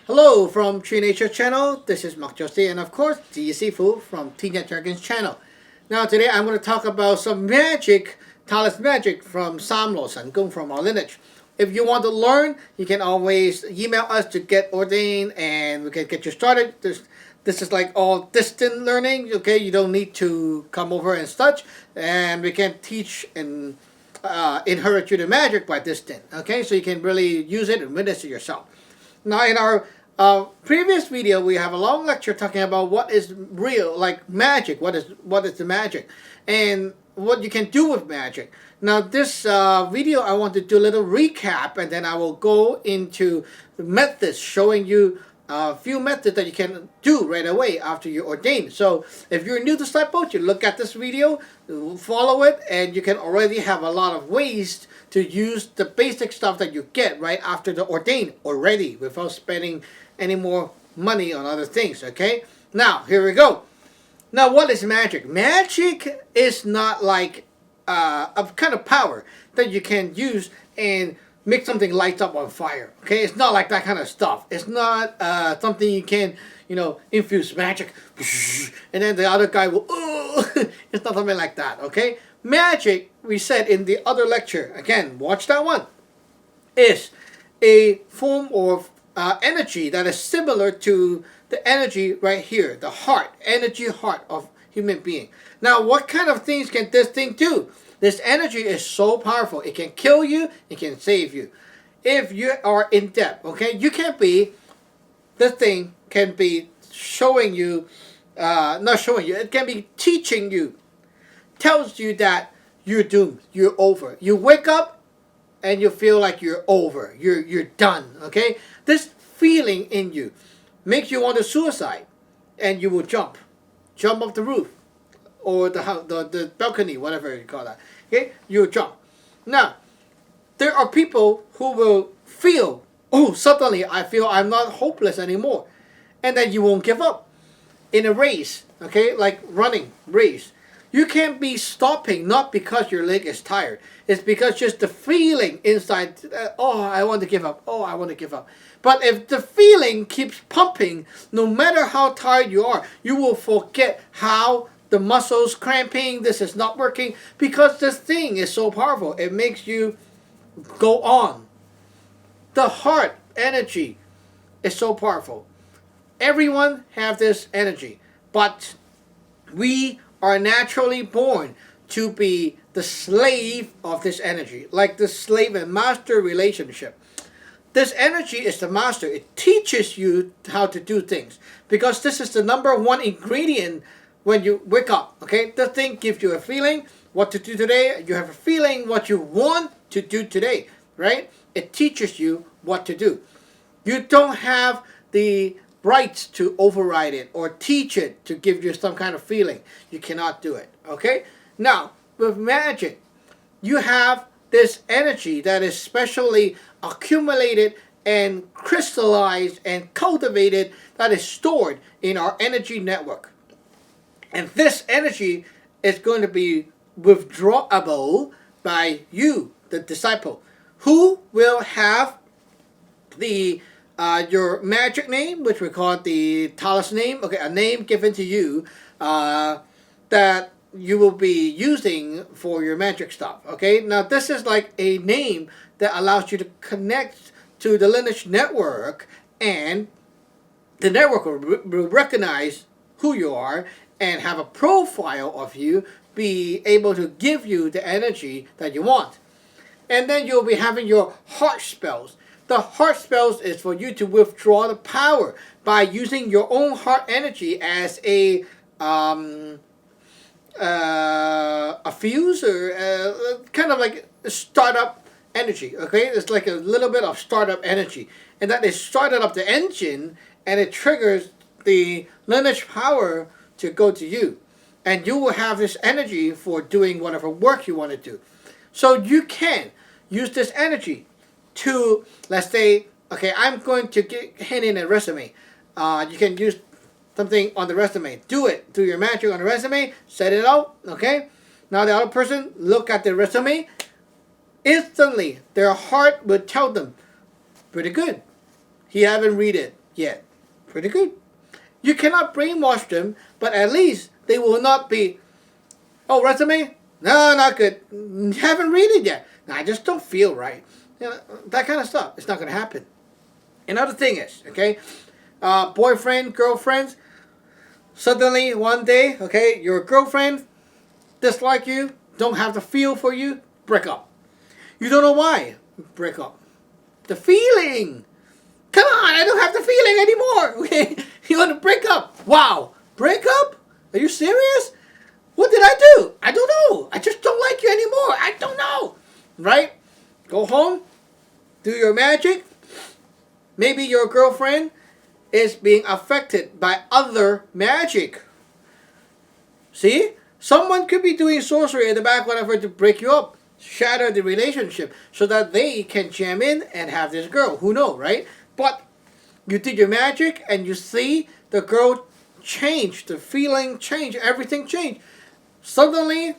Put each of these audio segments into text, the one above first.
Hello from Tree Nature Channel. This is Mark Josie and of course skillful from Teenage Dragons Channel. Now today I'm going to talk about some magic, Taoist magic from Saam Law Sun Gung from our lineage. If you want to learn, you can always email us to get ordained and we can get you started. This is like all distant learning, okay? You don't need to come over and such, and we can teach and inherit you the magic by distant, okay? So you can really use it and witness it yourself. Now in our previous video, we have a long lecture talking about what is real, like magic. What is the magic, and what you can do with magic. Now this video, I want to do a little recap, and then I will go into the methods, showing you a few methods that you can do right away after you're ordained. So if you're new disciple, you look at this video, follow it, and you can already have a lot of ways to use the basic stuff that you get right after the ordained already without spending any more money on other things. Okay, now here we go. Now what is magic? Magic is not like a kind of power that you can use and make something light up on fire. Okay, it's not like that kind of stuff. It's not something you can, infuse magic and then the other guy will it's not something like that. Okay, magic, we said in the other lecture, again watch that one, is a form of energy that is similar to the energy right here, the heart, energy heart of human being. Now what kind of things can this thing do? This energy is so powerful. It can kill you, it can save you. If you are in debt, okay, this thing can be showing you, not showing you, it can be teaching you, tells you that you're doomed, you're over. You wake up and you feel like you're over, you're done, okay? This feeling in you makes you want to suicide, and you will jump off the roof or the balcony, whatever you call that. Okay, you jump. Now, there are people who will feel, oh, suddenly I feel I'm not hopeless anymore, and then you won't give up. In a race, okay, like running race, you can't be stopping not because your leg is tired. It's because just the feeling inside, oh, I want to give up. Oh, I want to give up. But if the feeling keeps pumping, no matter how tired you are, you will forget how the muscles cramping, this is not working, because this thing is so powerful. It makes you go on. The heart energy is so powerful. Everyone have this energy, but we are naturally born to be the slave of this energy, like the slave and master relationship. This energy is the master. It teaches you how to do things, because this is the #1 ingredient when you wake up. Okay, the thing gives you a feeling what to do today. You have a feeling what you want to do today, right? It teaches you what to do. You don't have the rights to override it or teach it to give you some kind of feeling. You cannot do it. Okay, now with magic, you have this energy that is specially accumulated and crystallized and cultivated, that is stored in our energy network. And this energy is going to be withdrawable by you, the disciple, who will have the your magic name, which we call the Taoist name. Okay, a name given to you that you will be using for your magic stuff. Okay, now this is like a name that allows you to connect to the lineage network, and the network will recognize who you are and have a profile of you, be able to give you the energy that you want. And then you'll be having your heart spells. The heart spells is for you to withdraw the power by using your own heart energy as a fuser, kind of like a startup energy. Okay, it's like a little bit of startup energy, and that is started up the engine, and it triggers the lineage power to go to you, and you will have this energy for doing whatever work you want to do. So you can use this energy to, let's say, okay, I'm going to hand in a resume. You can use something on the resume. Do your magic on the resume, set it out, okay? Now the other person look at the resume, instantly their heart will tell them, pretty good. He haven't read it. yet. Pretty good. You cannot brainwash them, but at least they will not be, oh, resume? No, not good. Haven't read it yet. No, I just don't feel right. You know, that kind of stuff. It's not going to happen. Another thing is, okay, boyfriend, girlfriends, suddenly one day, okay, your girlfriend dislike you, don't have the feel for you, break up. You don't know why, break up. The feeling. Come on, I don't have the feeling anymore. Okay, you want to break up. Wow, break up? Are you serious? What did I do? I don't know. I just don't like you anymore. I don't know. Right? Go home, do your magic. Maybe your girlfriend is being affected by other magic. See? Someone could be doing sorcery in the back, whatever, to break you up, shatter the relationship, so that they can jam in and have this girl. Who knows, right? But you did your magic and you see the girl change, the feeling change, everything change. Suddenly,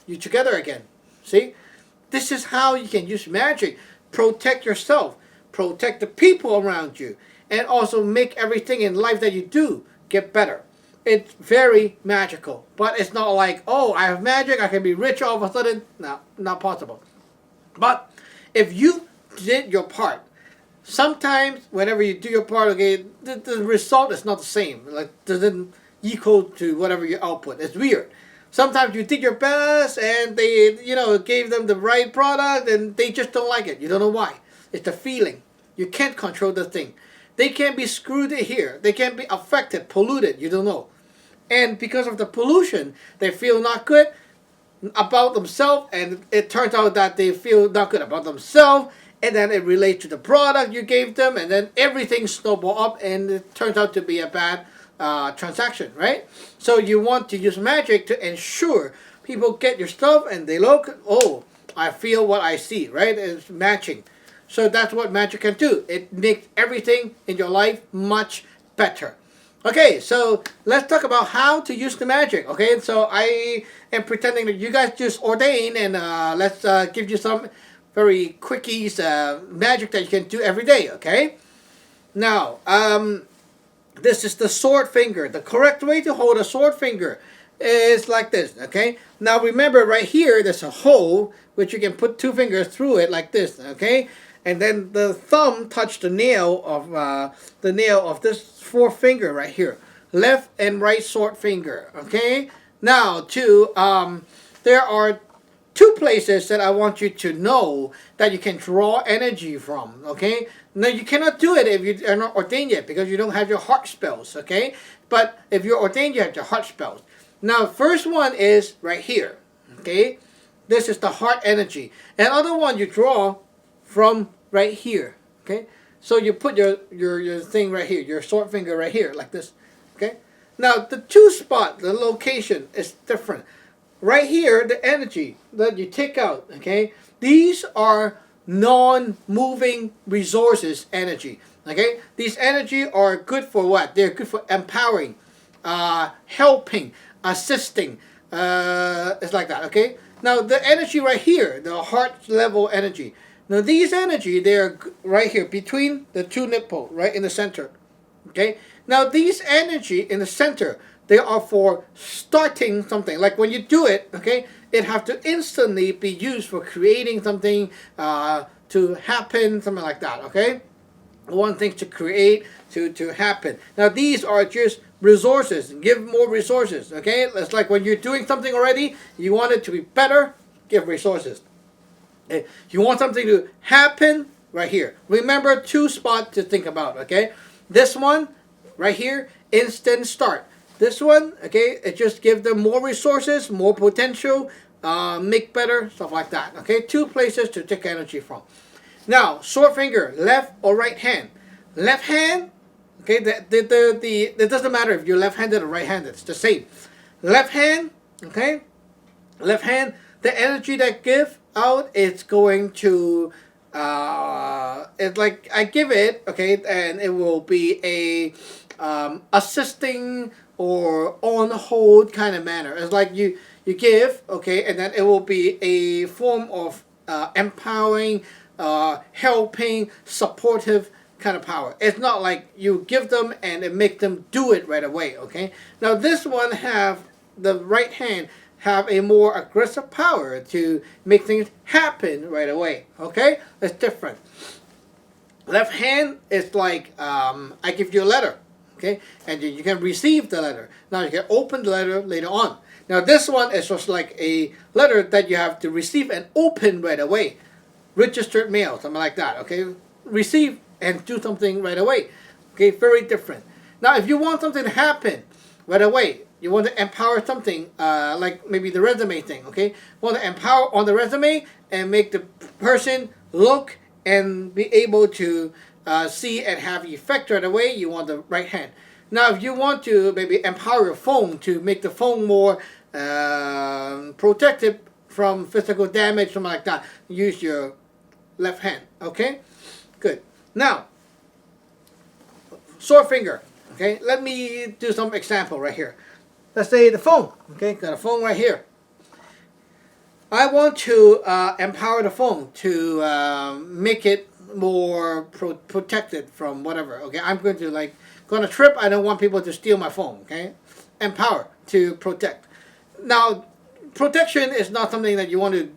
you're together again. See? This is how you can use magic. Protect yourself. Protect the people around you. And also make everything in life that you do get better. It's very magical. But it's not like, oh, I have magic, I can be rich all of a sudden. No, not possible. But if you did your part, sometimes whenever you do your part, okay, the result is not the same. Like, doesn't equal to whatever your output. It's weird. Sometimes you did your best and they, gave them the right product and they just don't like it. You don't know why. It's the feeling. You can't control the thing. They can be screwed here. They can be affected, polluted. You don't know. And because of the pollution, they feel not good about themselves, and it turns out that they feel not good about themselves, and then it relates to the product you gave them, and then everything snowball up, and it turns out to be a bad transaction, right? So you want to use magic to ensure people get your stuff and they look, oh, I feel what I see, right? It's matching. So that's what magic can do. It makes everything in your life much better. Okay, so let's talk about how to use the magic. Okay, so I am pretending that you guys just ordain, and let's give you some very quickies magic that you can do every day. Okay, now this is the sword finger. The correct way to hold a sword finger is like this. Okay, now remember right here there's a hole which you can put two fingers through it like this. Okay. And then the thumb touch the nail of this fourth finger right here, left and right sword finger. Okay. Now, there are two places that I want you to know that you can draw energy from. Okay. Now you cannot do it if you are not ordained yet because you don't have your heart spells. Okay. But if you're ordained, you have your heart spells. Now, first one is right here. Okay. This is the heart energy. And other one you draw from right here. Okay, so you put your thing right here, your sword finger right here, like this. Okay, now the two spot, the location is different. Right here, the energy that you take out. Okay, these are non-moving resources energy. Okay, these energy are good for what? They're good for empowering, helping, assisting. It's like that. Okay, now the energy right here, the heart level energy. Now these energy, they are right here between the two nipple, right in the center. Okay. Now these energy in the center, they are for starting something. Like when you do it, okay, it have to instantly be used for creating something to happen, something like that. Okay. One thing to create to happen. Now these are just resources. Give more resources. Okay. It's like when you're doing something already, you want it to be better. Give resources. You want something to happen right here. Remember two spots to think about, okay? This one right here, instant start. This one, okay, it just gives them more resources, more potential, make better, stuff like that, okay? Two places to take energy from. Now, sword finger, left or right hand. Left hand, okay, it doesn't matter if you're left-handed or right-handed, it's the same. Left hand, okay, left hand, the energy that give out, it's going to it's like I give it, okay, and it will be a assisting or on hold kind of manner. It's like you give, okay, and then it will be a form of empowering, helping, supportive kind of power. It's not like you give them and it make them do it right away, okay? Now this one have, the right hand have a more aggressive power to make things happen right away, okay? It's different. Left hand is like, I give you a letter, okay? And you can receive the letter. Now you can open the letter later on. Now this one is just like a letter that you have to receive and open right away. Registered mail, something like that, okay? Receive and do something right away, okay? Very different. Now if you want something to happen right away, you want to empower something, like maybe the resume thing, okay? You want to empower on the resume and make the person look and be able to see and have effect right away, you want the right hand. Now if you want to maybe empower your phone to make the phone more protected from physical damage, something like that, use your left hand, okay? Good. Now, sore finger, okay? Let me do some example right here. Let's say the phone, okay? Got a phone right here. I want to empower the phone to make it more protected from whatever, okay? I'm going to go on a trip, I don't want people to steal my phone, okay? Empower to protect. Now, protection is not something that you want to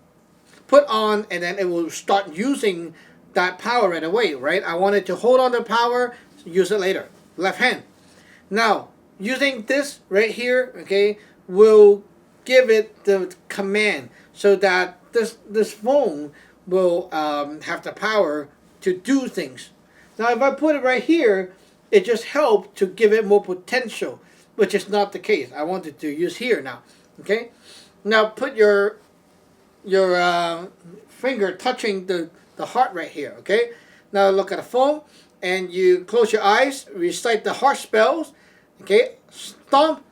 put on and then it will start using that power right away, right? I want it to hold on to power, use it later. Left hand. Now, using this right here, okay, will give it the command so that this phone will have the power to do things. Now, if I put it right here, it just helped to give it more potential, which is not the case. I wanted to use here now, okay? Now, put your finger touching the heart right here, okay? Now, look at the phone, and you close your eyes, recite the heart spells, okay? Stomp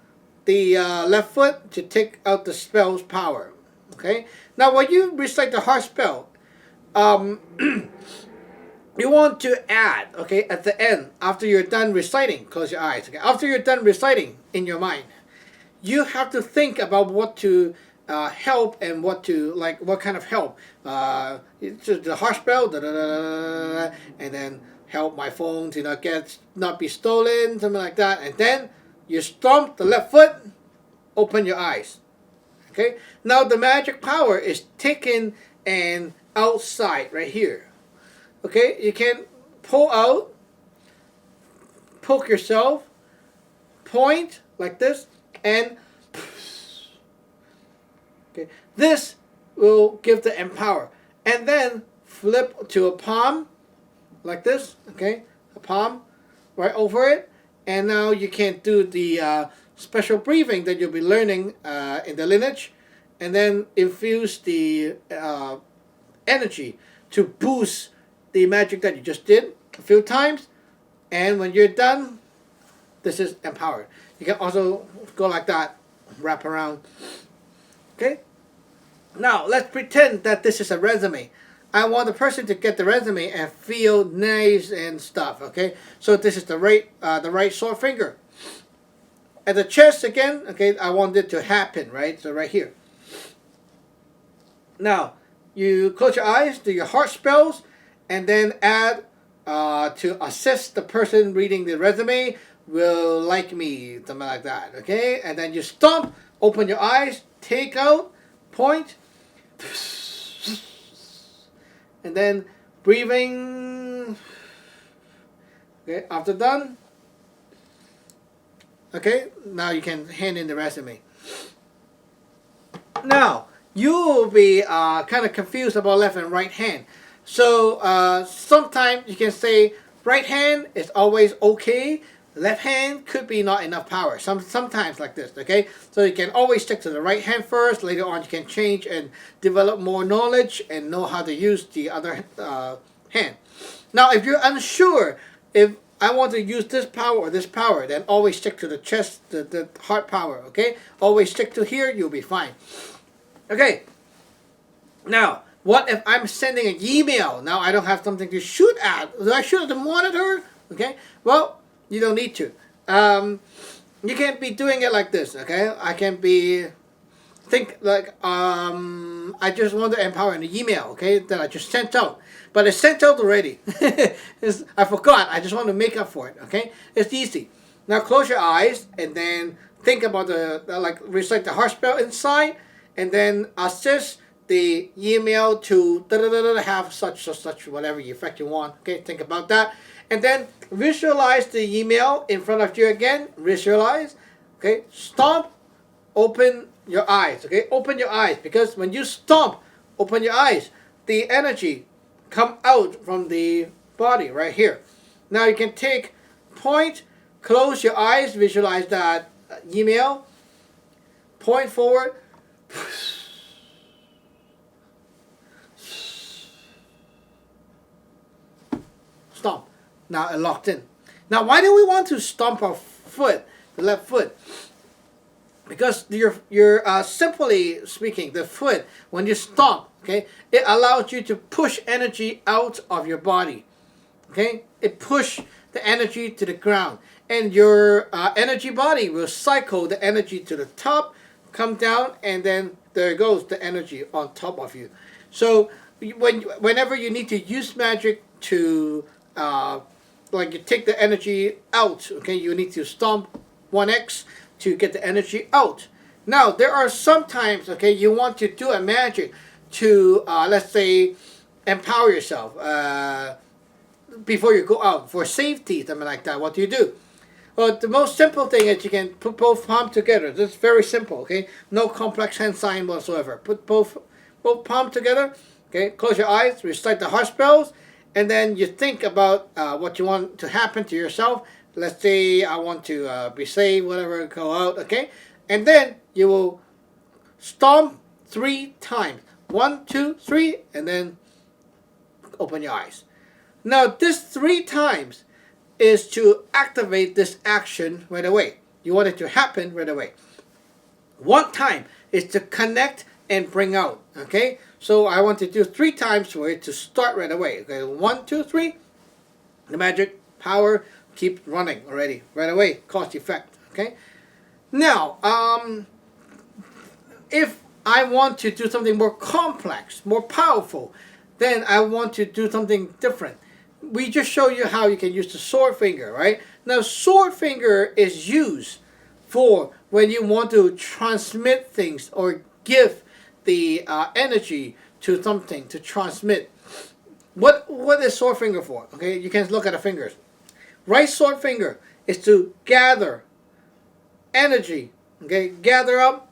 the left foot to take out the spell's power, okay? Now, when you recite the heart spell, you want to add, okay, at the end, after you're done reciting, close your eyes, okay? After you're done reciting in your mind, you have to think about what to help and what to, what kind of help. The heart spell, and then help my phone to not be stolen, something like that. And then you stomp the left foot, open your eyes. Okay? Now the magic power is taken and outside right here. Okay? You can pull out, poke yourself, point like this, and okay, this will give the empower. And then flip to a palm like this, okay? A palm right over it. And now you can do the special breathing that you'll be learning in the lineage. And then infuse the energy to boost the magic that you just did a few times. And when you're done, this is empowered. You can also go like that, wrap around. Okay? Now, let's pretend that this is a resume. I want the person to get the resume and feel nice and stuff, okay? So this is the right sore finger. At the chest again, okay, I want it to happen, right? So right here. Now, you close your eyes, do your heart spells, and then add to assist the person reading the resume will like me, something like that, okay? And then you stomp, open your eyes, take out, point, and then breathing. Okay, after done, okay, now you can hand in the resume. Now, you will be kind of confused about left and right hand. So sometimes you can say right hand is always okay, left hand could be not enough power. Sometimes like this, okay? So you can always stick to the right hand first. Later on you can change and develop more knowledge and know how to use the other hand. Now if you're unsure if I want to use this power or this power, then always stick to the chest, the heart power, okay? Always stick to here, you'll be fine. Okay. Now, what if I'm sending an email? Now I don't have something to shoot at. Do I shoot at the monitor? Okay. Well, you don't need to. You can be doing it like this, okay? I can be think like I just want to empower an email, okay, that I just sent out, but it's sent out already. I forgot. I just want to make up for it. Okay, it's easy. Now close your eyes and then think about like recite the heart spell inside, and then assist the email to have such whatever effect you want. Okay, think about that, and then visualize the email in front of you again. Visualize. Okay, stomp. Open your eyes. Okay, open your eyes, because when you stomp, open your eyes, the energy come out from the body right here. Now you can take point, close your eyes, visualize that email, point forward, stomp. Now it locked in. Now why do we want to stomp our foot, the left foot? Because you're simply speaking, the foot, when you stomp, okay, it allows you to push energy out of your body. Okay, it push the energy to the ground, and your energy body will cycle the energy to the top, come down, and then there goes the energy on top of you. So whenever you need to use magic to like you take the energy out, okay, you need to stomp 1x to get the energy out. Now there are some times, okay, you want to do a magic to let's say empower yourself before you go out for safety, something like that. What do you do? Well, the most simple thing is you can put both palms together. This is very simple, okay? No complex hand sign whatsoever. Put both palms together, okay? Close your eyes, recite the heart spells, and then you think about what you want to happen to yourself. Let's say I want to be saved, whatever, go out, okay? And then you will stomp 3 times. 1, 2, 3, and then open your eyes. Now this 3 times is to activate this action right away. You want it to happen right away. 1 time is to connect and bring out, okay? So I want to do 3 times for it to start right away. Okay, 1, 2, 3. The magic power keep running already right away, cost effect. Okay, now if I want to do something more complex, more powerful, then I want to do something different. We just show you how you can use the sword finger, right? Now sword finger is used for when you want to transmit things or give the energy to something to transmit. What is sword finger for? Okay, you can look at the fingers. Right sword finger is to gather energy, okay, gather up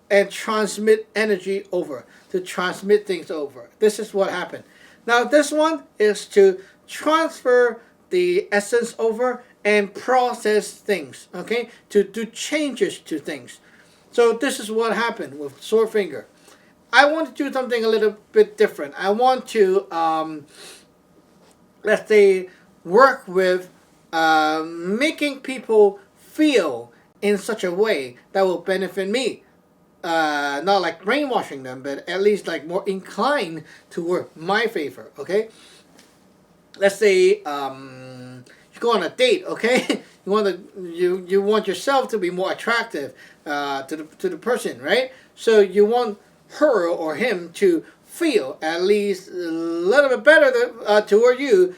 and transmit energy over, to transmit things over. This is what happened. Now this one is to transfer the essence over and process things, okay, to do changes to things. So this is what happened with sword finger. I want to do something a little bit different. I want to let's say work with making people feel in such a way that will benefit me. Not like brainwashing them, but at least like more inclined to work my favor. Okay, let's say you go on a date. Okay, you want yourself to be more attractive to the person, right? So you want her or him to feel at least a little bit better toward you.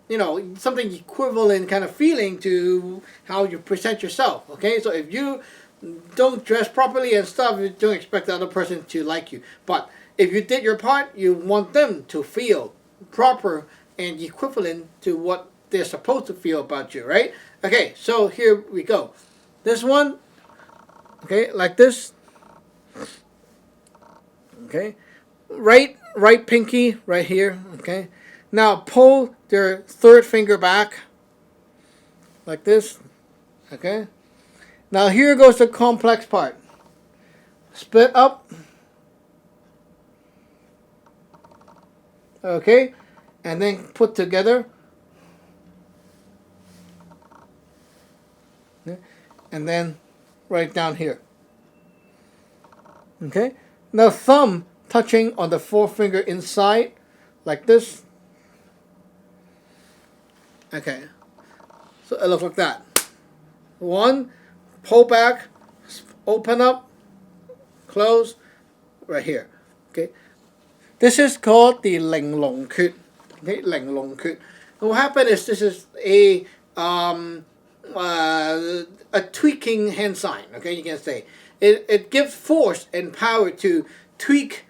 You know, something equivalent kind of feeling to how you present yourself. Okay, so if you don't dress properly and stuff, you don't expect the other person to like you. But if you did your part, you want them to feel proper and equivalent to what they're supposed to feel about you, right? Okay, so here we go. This one, okay, like this. Okay, right pinky right here. Okay, now pull their 3rd finger back like this. Okay, now here goes the complex part. Split up. Okay, and then put together. And then right down here. Okay, now thumb touching on the 4th finger inside like this. Okay, so it looks like that. 1, pull back, open up, close, right here. Okay, this is called the Ling Long Kut. Okay, Ling Long Kut. And what happened is this is a tweaking hand sign. Okay, you can say it gives force and power to tweak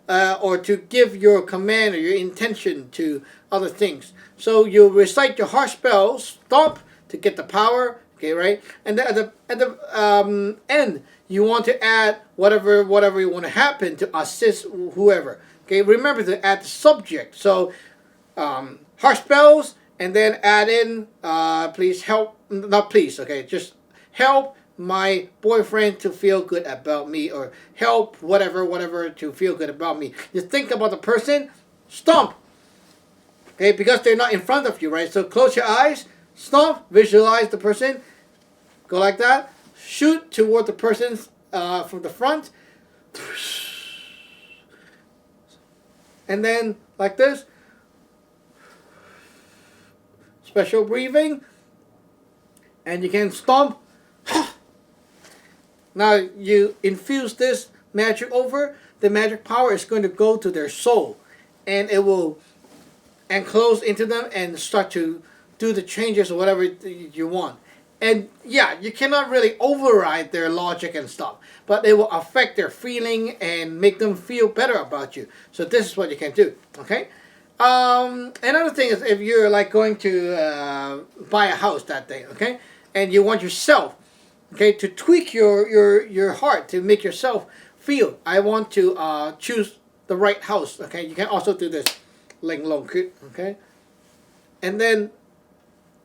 or to give your command or your intention to other things. So you recite your heart spell, stop to get the power. Okay, right, and then at the end you want to add whatever you want to happen to assist whoever. Okay, remember to add the subject. So heart spells, and then add in please help, not please, okay, just help my boyfriend to feel good about me, or help whatever to feel good about me. You think about the person, stomp. Okay, because they're not in front of you, right? So close your eyes, stomp, visualize the person, go like that, shoot toward the person from the front, and then like this. Special breathing, and you can stomp. Now you infuse this magic over. The magic power is going to go to their soul, and it will enclose into them and start to do the changes or whatever you want. And yeah, you cannot really override their logic and stuff, but it will affect their feeling and make them feel better about you. So this is what you can do. Okay. Another thing is, if you're like going to buy a house that day, okay, and you want yourself, okay, to tweak your heart to make yourself feel, I want to choose the right house. Okay, you can also do this, Ling Long Kut, okay, and then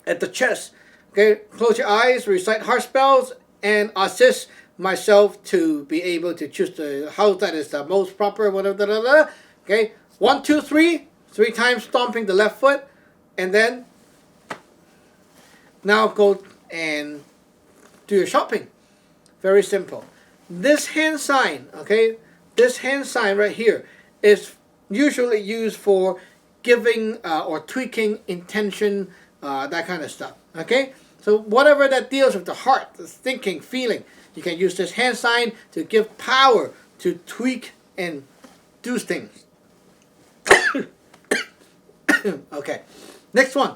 at the chest, okay, close your eyes, recite heart spells, and assist myself to be able to choose the house that is the most proper, whatever. Okay, 1, 2, 3. 3 times stomping the left foot, and then now go and do your shopping. Very simple. This hand sign, okay, this hand sign right here is usually used for giving or tweaking intention, that kind of stuff. Okay, so whatever that deals with the heart, the thinking, feeling, you can use this hand sign to give power to tweak and do things. Okay, next one.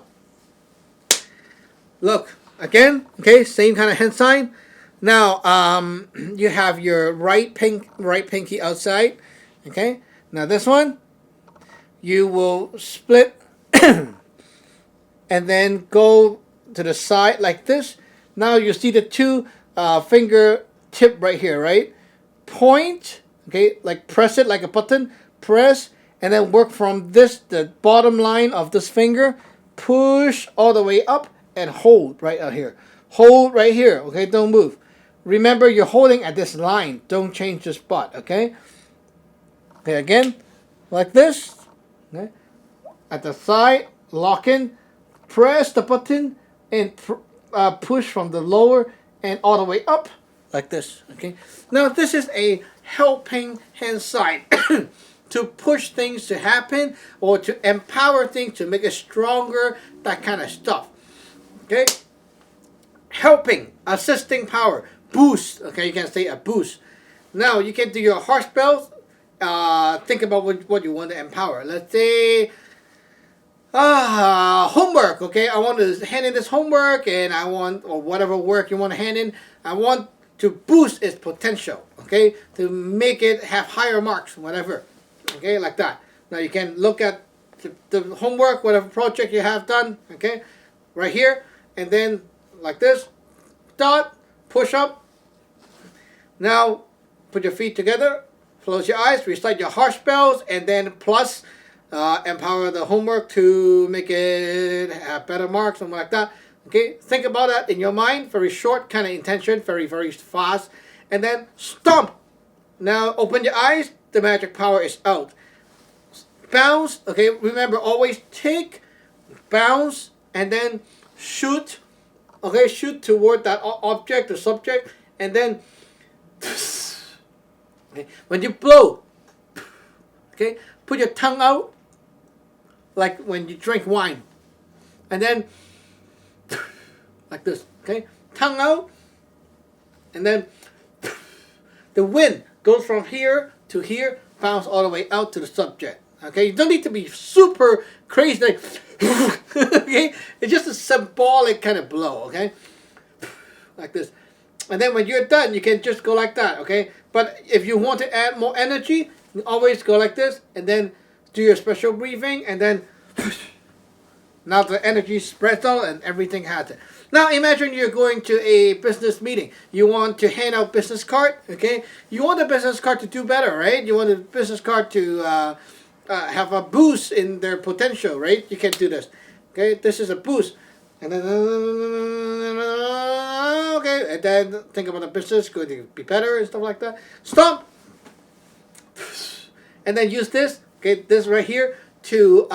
Look again. Okay, same kind of hand sign. Now, you have your right pinky outside. Okay. Now this one, you will split, and then go to the side like this. Now you see the two finger tip right here, right? Point. Okay, like press it like a button. Press. And then work from this, the bottom line of this finger, push all the way up and hold right out here. Hold right here, okay? Don't move. Remember, you're holding at this line. Don't change the spot, okay? Okay, again, like this. Okay? At the side, lock in, press the button, and push from the lower and all the way up, like this, okay? Now, this is a helping hand sign. To push things to happen, or to empower things to make it stronger, that kind of stuff. Okay? Helping, assisting power, boost. Okay, you can say a boost. Now you can do your heart spells. Think about what you want to empower. Let's say homework. Okay, I want to hand in this homework, and I want, or whatever work you want to hand in, I want to boost its potential. Okay, to make it have higher marks, whatever. Okay, like that. Now you can look at the homework, whatever project you have done, okay, right here, and then like this, dot, push up. Now put your feet together, close your eyes, recite your heart spells, and then plus empower the homework to make it have better marks, something like that. Okay, think about that in your mind, very short kind of intention, very fast, and then stomp. Now open your eyes. The magic power is out. Bounce. Okay, remember, always take, bounce, and then shoot. Okay, shoot toward that object or subject, and then okay, when you blow, okay, put your tongue out like when you drink wine, and then like this. Okay, tongue out, and then the wind goes from here to here, bounce all the way out to the subject. Okay, you don't need to be super crazy. Like, okay, it's just a symbolic kind of blow. Okay, like this, and then when you're done, you can just go like that. Okay, but if you want to add more energy, you always go like this, and then do your special breathing, and then now the energy spreads out and everything has it. Now imagine you're going to a business meeting. You want to hand out business card. Okay, you want the business card to do better, right? You want the business card to have a boost in their potential, right? You can do this. Okay, this is a boost, and then okay, and then think about the business going to be better and stuff like that. Stop, and then use this. Okay, this right here to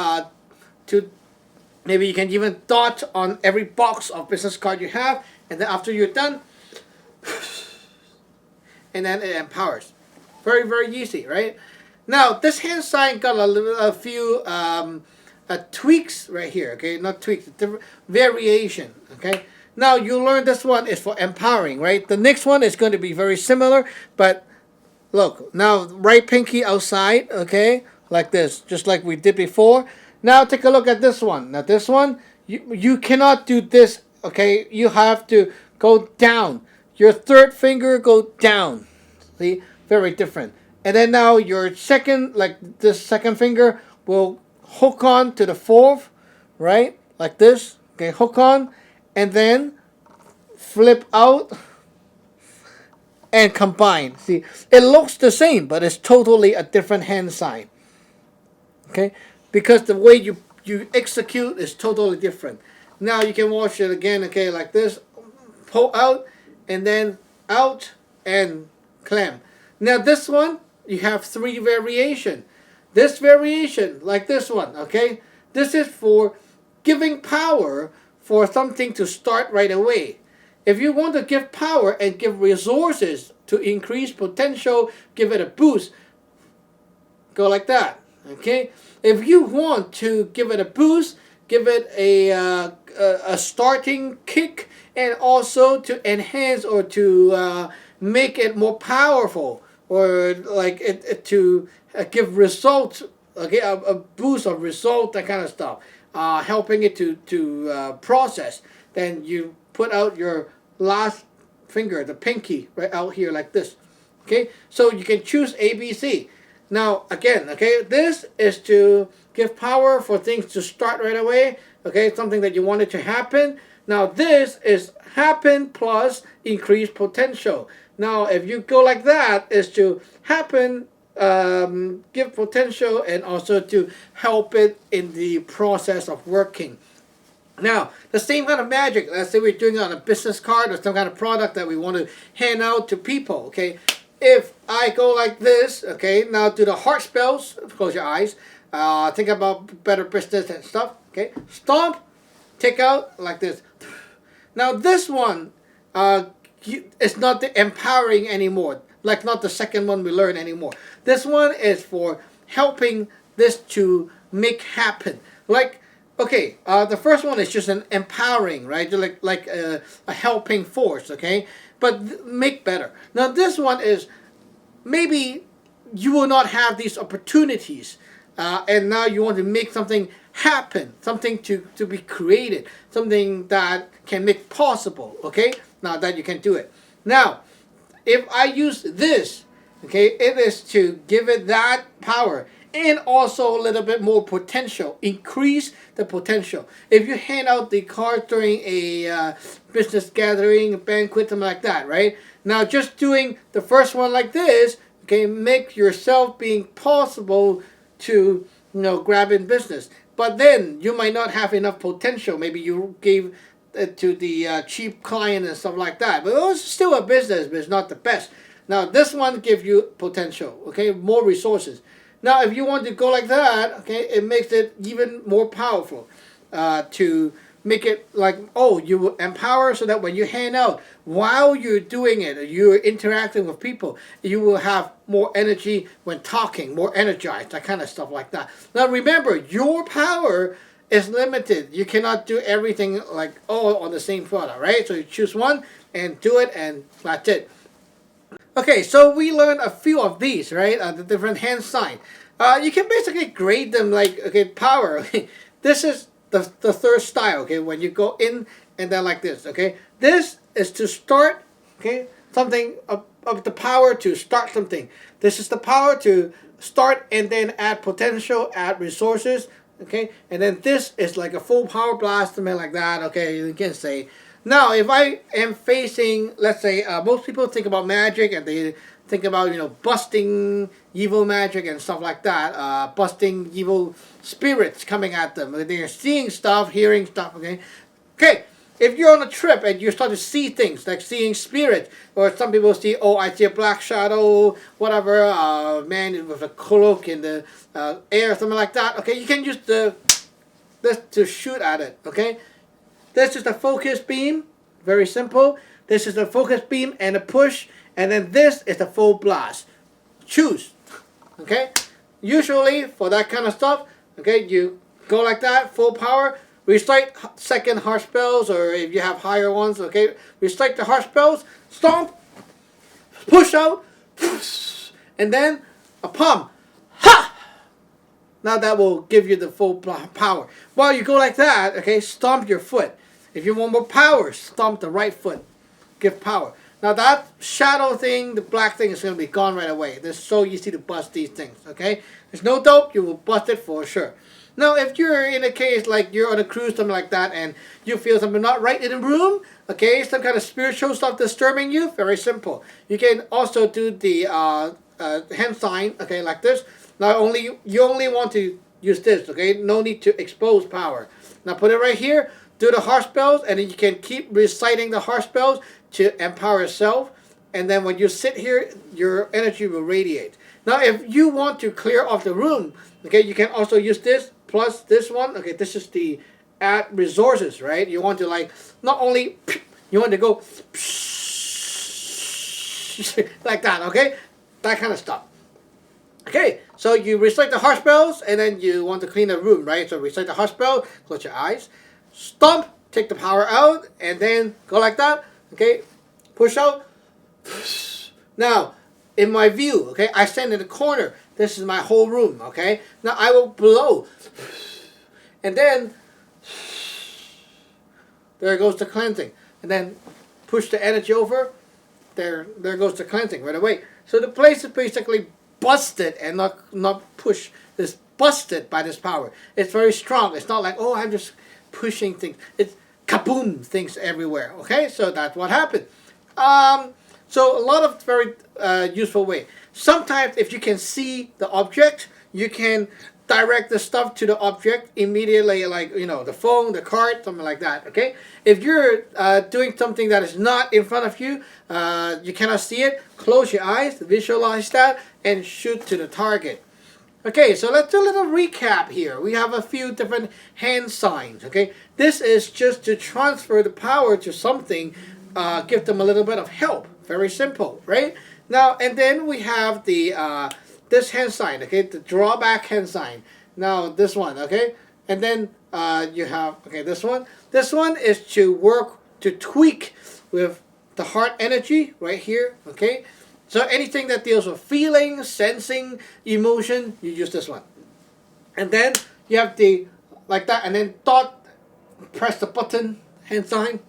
maybe you can even dot on every box of business card you have, and then after you're done, and then it empowers. Very, very easy, right? Now this hand sign got a few tweaks right here. Okay, not tweaks, different variation. Okay. Now you learn this one is for empowering, right? The next one is going to be very similar, but look now, right pinky outside. Okay, like this, just like we did before. Now take a look at this one. Now this one, you cannot do this, okay? You have to go down. Your third finger go down. See? Very different. And then now your second, like this second finger will hook on to the fourth, right? Like this. Okay, hook on. And then flip out and combine. See? It looks the same, but it's totally a different hand sign. Okay? Because the way you execute is totally different. Now you can watch it again, okay, like this. Pull out, and then out, and clamp. Now this one, you have 3 variations. This variation, like this one, okay, this is for giving power for something to start right away. If you want to give power and give resources to increase potential, give it a boost, go like that, okay? If you want to give it a boost, give it a starting kick, and also to enhance or to make it more powerful, or like it to give results, okay, a boost of result, that kind of stuff, helping it to process. Then you put out your last finger, the pinky, right out here like this, okay? So you can choose A, B, C. Now, again, okay, this is to give power for things to start right away, okay, something that you wanted to happen. Now, this is happen plus increase potential. Now, if you go like that, is to happen, give potential, and also to help it in the process of working. Now, the same kind of magic, let's say we're doing it on a business card or some kind of product that we want to hand out to people, okay? If I go like this, okay, now do the heart spells, close your eyes, think about better business and stuff, okay, stomp, take out like this. Now this one, it's not the empowering anymore, like not the second one we learned anymore. This one is for helping this to make happen. Like, okay, the first one is just an empowering, right, like a helping force, okay, but make better. Now this one is maybe you will not have these opportunities, and now you want to make something happen, something to be created, something that can make possible, okay? Now that you can do it. Now, if I use this, okay, it is to give it that power and also a little bit more potential, increase the potential. If you hand out the card during a business gathering, a banquet, something like that, right? Now just doing the first one like this, okay, make yourself being possible to, grab in business. But then you might not have enough potential. Maybe you gave it to the cheap client and stuff like that. But it was still a business, but it's not the best. Now this one gives you potential, okay, more resources. Now, if you want to go like that, okay, it makes it even more powerful to make it like, oh, you will empower so that when you hand out, while you're doing it, you're interacting with people, you will have more energy when talking, more energized, that kind of stuff like that. Now, remember, your power is limited. You cannot do everything like all on the same product, right? So you choose one and do it, and that's it. Okay, so we learned a few of these, right? The different hand sign. You can basically grade them like, okay, power. Okay, this is the third style. Okay, when you go in and then like this. Okay, this is to start. Okay, something of the power to start something. This is the power to start and then add potential, add resources. Okay, and then this is like a full power blast, something like that. Okay, you can say. Now, if I am facing, let's say, most people think about magic and they think about, busting evil magic and stuff like that, busting evil spirits coming at them. They're seeing stuff, hearing stuff, okay? Okay, if you're on a trip and you start to see things, like seeing spirits, or some people see, oh, I see a black shadow, whatever, man with a cloak in the air, something like that, okay? You can use this to shoot at it, okay? This is the focus beam, very simple. This is the focus beam and a push, and then this is the full blast. Choose, okay? Usually for that kind of stuff, okay, you go like that, full power. Recite second harsh spells, or if you have higher ones, okay, recite the harsh spells, stomp, push out, and then a palm. Ha! Now that will give you the full power. While you go like that, okay, stomp your foot. If you want more power, stomp the right foot. Give power. Now that shadow thing, the black thing is going to be gone right away. It's so easy to bust these things, okay? There's no doubt you will bust it for sure. Now if you're in a case like you're on a cruise, something like that, and you feel something not right in the room, okay, some kind of spiritual stuff disturbing you, very simple. You can also do the hand sign, okay, like this. Now you only want to use this, okay? No need to expose power. Now put it right here. Do the harsh spells, and then you can keep reciting the harsh spells to empower yourself. And then when you sit here, your energy will radiate. Now, if you want to clear off the room, okay, you can also use this plus this one. Okay, this is the add resources, right? You want to like not only you want to go like that, okay? That kind of stuff. Okay, so you recite the harsh spells, and then you want to clean the room, right? So recite the harsh spell, close your eyes. Stomp, take the power out, and then go like that, okay, push out. Now, in my view, okay, I stand in the corner. This is my whole room, okay. Now I will blow, and then there goes the cleansing, and then push the energy over. There goes the cleansing right away. So the place is basically busted and not pushed. It's busted by this power. It's very strong. It's not like, oh, I'm just pushing things. It's kaboom, things everywhere. Okay, so that's what happened. So a lot of very useful way. Sometimes if you can see the object, you can direct the stuff to the object immediately, like the phone, the card, something like that. Okay, if you're doing something that is not in front of you, you cannot see it, close your eyes, visualize that, and shoot to the target. Okay, so let's do a little recap here. We have a few different hand signs, okay? This is just to transfer the power to something, give them a little bit of help. Very simple, right? Now, and then we have the this hand sign, okay? The drawback hand sign. Now, this one, okay? And then you have, okay, this one. This one is to work, to tweak with the heart energy right here, okay? So anything that deals with feeling, sensing, emotion, you use this one. And then you have the, like that, and then thought, press the button, hand sign.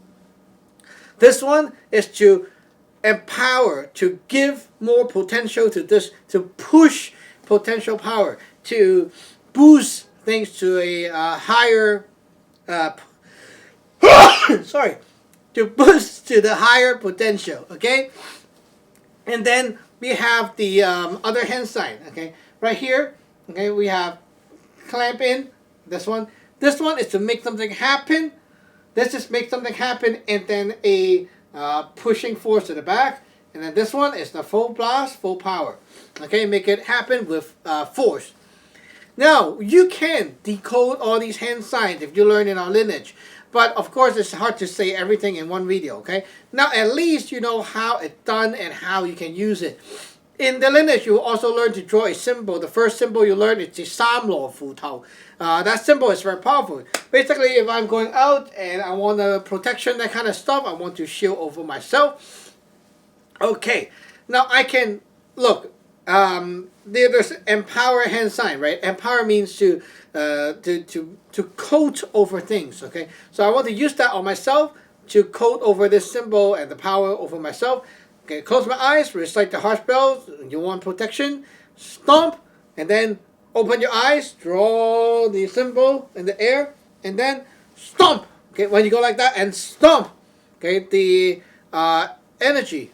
This one is to empower, to give more potential to this, to push potential power, to boost things to a higher, sorry, to boost to the higher potential, okay? And then we have the other hand sign, okay? Right here, okay, we have clamp in, this one. This one is to make something happen. This is make something happen, and then a pushing force to the back. And then this one is the full blast, full power. Okay, make it happen with force. Now, you can decode all these hand signs if you learn in our lineage. But, of course, it's hard to say everything in one video, okay? Now, at least you know how it's done and how you can use it. In the lineage, you will also learn to draw a symbol. The first symbol you learn is the Saam Law Fu Tao. That symbol is very powerful. Basically, if I'm going out and I want a protection, that kind of stuff, I want to shield over myself. Okay, now I can, look, there's empower hand sign, right? Empower means to coat over things, okay? So I want to use that on myself to coat over this symbol and the power over myself. Okay, close my eyes, recite the heart spells. You want protection, stomp, and then open your eyes, draw the symbol in the air, and then stomp. Okay, when you go like that and stomp, okay, the energy,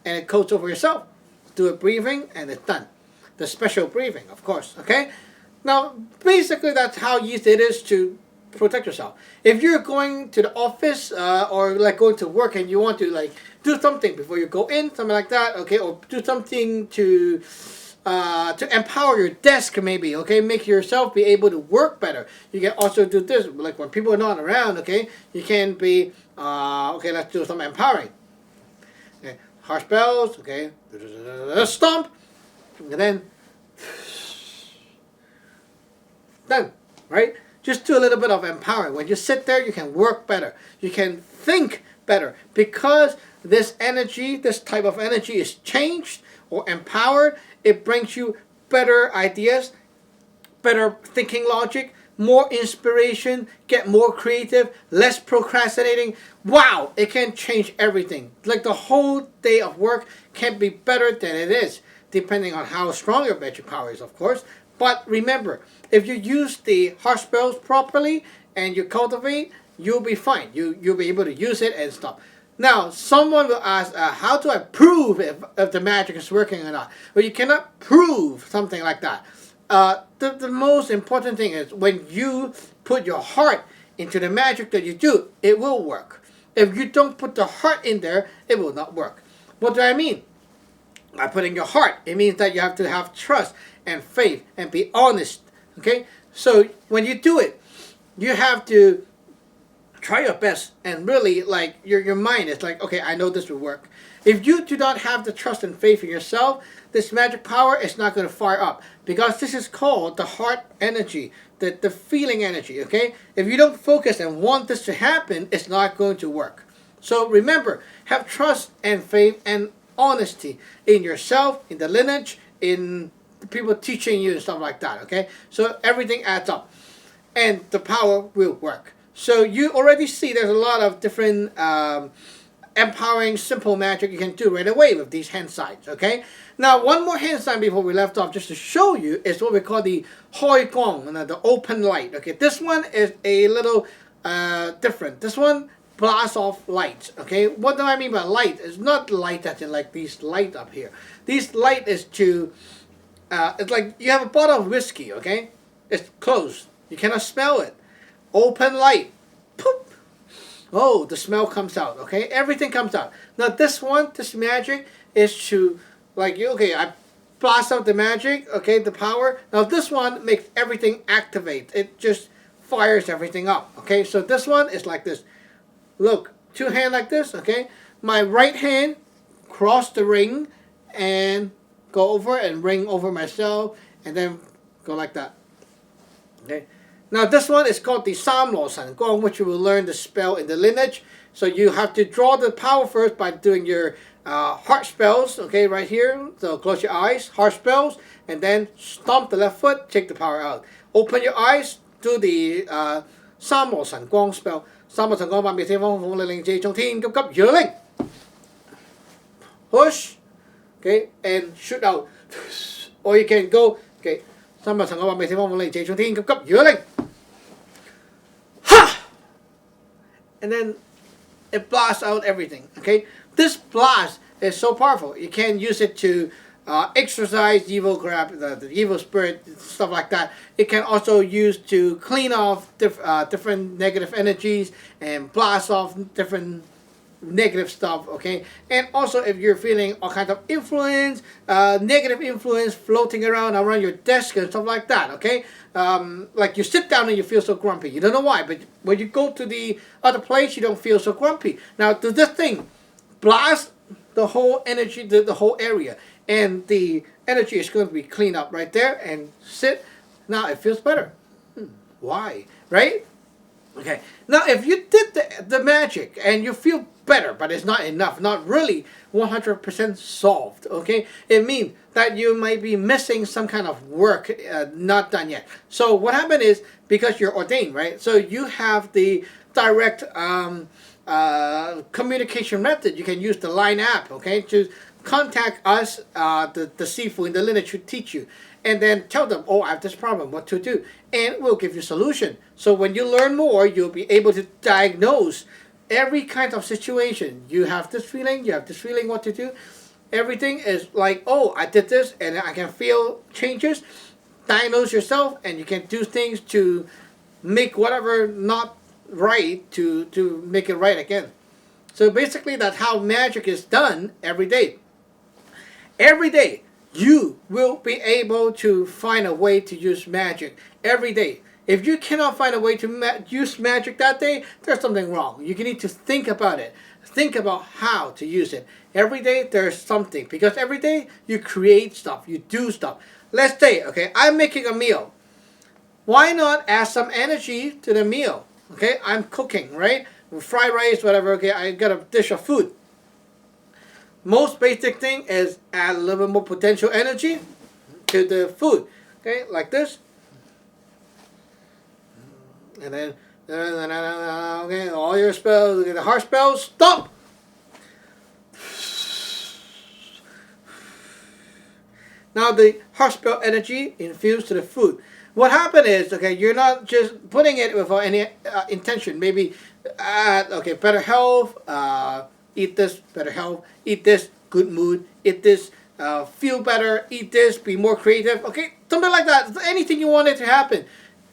and it coats over yourself. Do a breathing, and it's done. The special breathing, of course, okay? Now, basically, that's how easy it is to protect yourself. If you're going to the office or like going to work and you want to like do something before you go in, something like that, okay, or do something to empower your desk maybe, okay, make yourself be able to work better. You can also do this, like when people are not around, okay, you can be, okay, let's do some empowering. Okay, heart spells, okay, stomp, and then done, right? Just do a little bit of empowering. When you sit there, you can work better. You can think better because this energy, this type of energy is changed or empowered. It brings you better ideas, better thinking logic, more inspiration, get more creative, less procrastinating. Wow, it can change everything. Like the whole day of work can be better than it is, depending on how strong your magic power is, of course. But remember, if you use the heart spells properly and you cultivate, you'll be fine. You'll be able to use it and stuff. Now, someone will ask, how do I prove if the magic is working or not? Well, you cannot prove something like that. The most important thing is when you put your heart into the magic that you do, it will work. If you don't put the heart in there, it will not work. What do I mean? By putting your heart, it means that you have to have trust and faith and be honest. Okay? So when you do it, you have to try your best and really like your mind is like, okay, I know this will work. If you do not have the trust and faith in yourself, this magic power is not going to fire up because this is called the heart energy, the feeling energy, okay? If you don't focus and want this to happen, it's not going to work. So remember, have trust and faith and honesty in yourself, in the lineage, in the people teaching you and stuff like that, okay? So everything adds up and the power will work. So you already see there's a lot of different empowering simple magic you can do right away with these hand signs, okay? Now one more hand sign before we left off just to show you is what we call the Hoi Gong, the open light, okay? This one is a little different. This one blasts off light, okay? What do I mean by light? It's not light as in like these light up here. These light is to, it's like you have a bottle of whiskey, okay? It's closed. You cannot smell it. Open light. Poop. Oh, the smell comes out, okay? Everything comes out. Now this one, this magic is to, like, okay, I blast out the magic, okay, the power. Now this one makes everything activate. It just fires everything up, okay? So this one is like this. Look, two hands like this, okay? My right hand cross the ring and go over and ring over myself and then go like that, okay? Now this one is called the Saam Law Sun Gung, which you will learn the spell in the lineage. So you have to draw the power first by doing your heart spells, okay, right here. So close your eyes, heart spells, and then stomp the left foot, take the power out. Open your eyes, do the Saam Law Sun Gung spell. Saam Law Sun Gung, 萬變四方風力令自從天急急如律令. Push, okay, and shoot out. Or you can go, okay, Saam Law Sun Gung, 萬變四方風力令自從天急急如律令. And then it blasts out everything, okay? This blast is so powerful. You can use it to exorcise evil crap, the evil spirit, stuff like that. It can also use to clean off different negative energies and blast off different negative stuff, okay? And also if you're feeling all kinds of influence, negative influence floating around your desk and stuff like that, okay? Like you sit down and you feel so grumpy. You don't know why, but when you go to the other place, you don't feel so grumpy. Now, do this thing blast the whole energy, the whole area, and the energy is going to be cleaned up right there and sit. Now it feels better. Why? Right? Okay. Now if you did the magic and you feel better, but it's not enough, not really 100% solved, okay? It means that you might be missing some kind of work not done yet. So what happened is, because you're ordained, right? So you have the direct communication method. You can use the Line app, okay, to contact us, the Sifu in the lineage who teach you, and then tell them, oh, I have this problem, what to do, and we'll give you a solution. So when you learn more, you'll be able to diagnose every kind of situation. You have this feeling, what to do. Everything is like, oh, I did this, and I can feel changes. Diagnose yourself, and you can do things to make whatever not right to make it right again. So basically, that's how magic is done every day. Every day, you will be able to find a way to use magic. Every day. If you cannot find a way to use magic that day, there's something wrong. You need to think about it. Think about how to use it. Every day, there's something. Because every day, you create stuff. You do stuff. Let's say, okay, I'm making a meal. Why not add some energy to the meal? Okay, I'm cooking, right? Fried rice, whatever, okay, I got a dish of food. Most basic thing is add a little bit more potential energy to the food. Okay, like this. And then, okay, all your spells, the heart spells, stop! Now the heart spell energy infused to the food. What happened is, okay, you're not just putting it without any intention. Maybe, okay, better health, eat this, better health, eat this, good mood, eat this, feel better, eat this, be more creative, okay, something like that. Anything you want it to happen,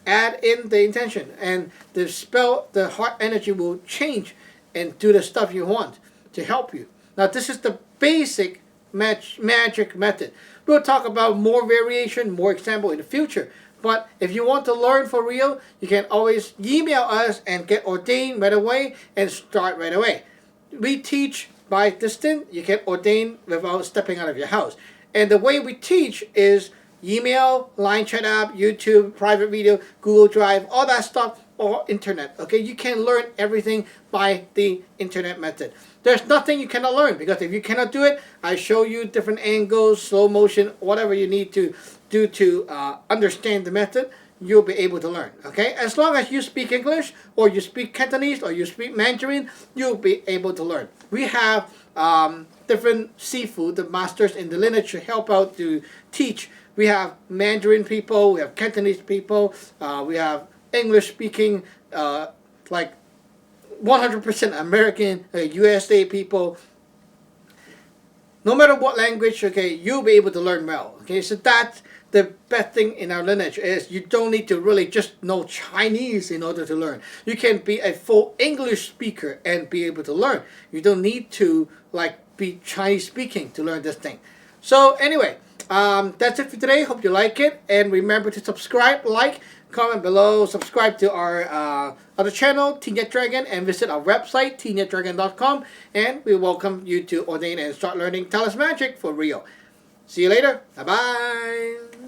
add in the intention, and the spell, the heart energy will change and do the stuff you want to help you. Now, this is the basic magic method. We'll talk about more variation, more example in the future. But if you want to learn for real, you can always email us and get ordained right away and start right away. We teach by distance. You can ordain without stepping out of your house. And the way we teach is email, Line chat app, YouTube, private video, Google Drive, all that stuff, or internet. Okay, you can learn everything by the internet method. There's nothing you cannot learn, because if you cannot do it, I show you different angles, slow motion, whatever you need to do to understand the method, you'll be able to learn. Okay, as long as you speak English, or you speak Cantonese, or you speak Mandarin, you'll be able to learn. We have different Sifu, the masters in the lineage, to help out to teach. We have Mandarin people, we have Cantonese people, we have English speaking, like 100% American, USA people. No matter what language, okay, you'll be able to learn well. Okay, so that's the best thing in our lineage, is you don't need to really just know Chinese in order to learn. You can be a full English speaker and be able to learn. You don't need to like be Chinese speaking to learn this thing. So anyway, that's it for today. Hope you like it, and remember to subscribe, like, comment below, subscribe to our other channel, Teen Yet Dragon, and visit our website, teenyetdragon.com, and we welcome you to ordain and start learning Taoist magic for real. See you later. Bye-bye.